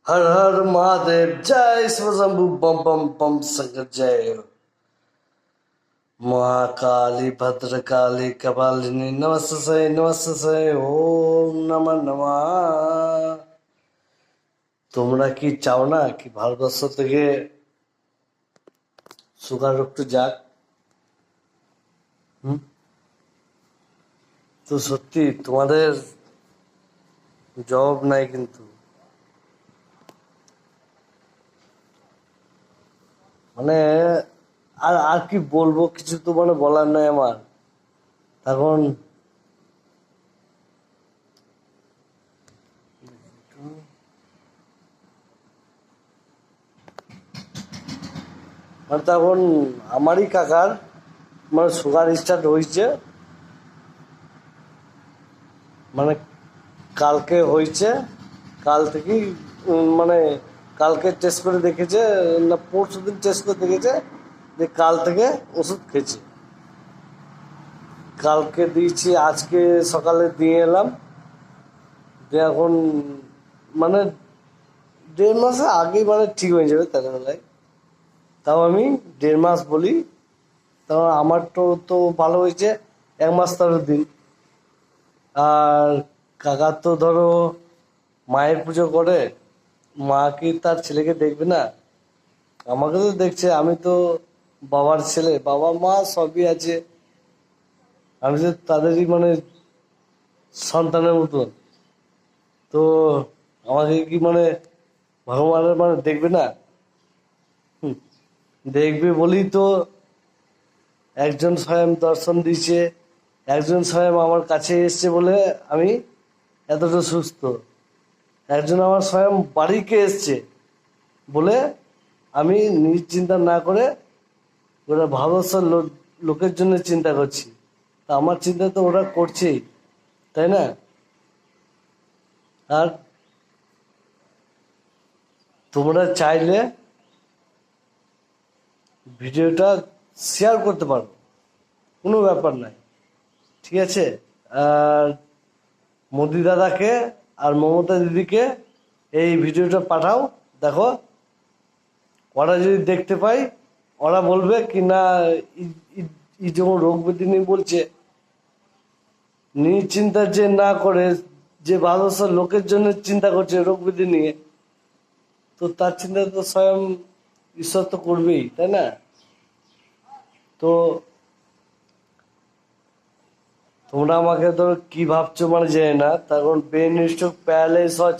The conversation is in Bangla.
हर हर महादेव जय शिवशंभु बम बम बम शंकर जय हो। महाकाली भद्रकाली कपालिनी नमस्ते ओम नमः नमः। তোমরা কি চাও না কি ভারতবর্ষ থেকে সুগার রোগটা যাক? তো সত্যি তোমাদের জবাব নাই কিন্তু, মানে আর আর কি বলবো, কিছু তো মানে বলার নাই আমার এখন। মানে তখন আমারই কাকার মানে সুগার স্টার্ট হয়েছে, মানে কালকে হয়েছে, কাল থেকেই মানে কালকে টেস্ট করে দেখেছে না পরশু দিন টেস্ট করে দেখেছে যে কাল থেকে ওষুধ খেয়েছে। কালকে দিয়েছি, আজকে সকালে দিয়ে এলাম, যে এখন মানে 1.5 মাসের আগেই মানে ঠিক হয়ে যাবে তাদের বেলায়। তাও আমি 1.5 মাস বলি, তাও আমার তো ভালো হয়েছে 1 মাস 13 দিন। আর কাকা তো ধরো মায়ের পুজো করে, মা কি তার ছেলেকে দেখবে না? আমাকে তো দেখছে, আমি তো বাবার ছেলে, বাবা মা সবই আছে, আমি তো তাদেরই মানে সন্তানের মতো। তো আমাকে কি মানে ভগবানের মানে দেখবে না? দেখবে বলেই তো একজন স্বয়ং দর্শন দিয়েছে, একজন স্বয়ং আমার কাছে এসছে বলে আমি এতটা সুস্থ, একজন আমার স্বয়ং বাড়িকে এসছে বলে আমি নিজ চিন্তা না করে ওরা ভারতবর্ষের লোকের জন্য চিন্তা করছি। তা আমার চিন্তা তো ওরা করছেই, তাই না? আর তোমরা চাইলে ভিডিওটা শেয়ার করতে পারো, কোনো ব্যাপার নাই, ঠিক আছে? আর মোদি দাদাকে আর মমতা দিদিকে এই ভিডিওটা পাঠাও, দেখো ওরা যদি দেখতে পাই ওরা বলবে কি না ই যখন রোগ ব্যাধি নিয়ে বলছে, নিজ চিন্তা যে না করে যে ভারতবর্ষের লোকের জন্য চিন্তা করছে রোগ ব্যাধি নিয়ে, তো তার চিন্তা তো স্বয়ং ঈশ্বর তো করবেই, তাই না? তো তোমরা আমাকে ধরো কি ভাবছো মানে জানি না, তখন ব্রেন স্ট্রোক প্যারালাইজ হওয়ার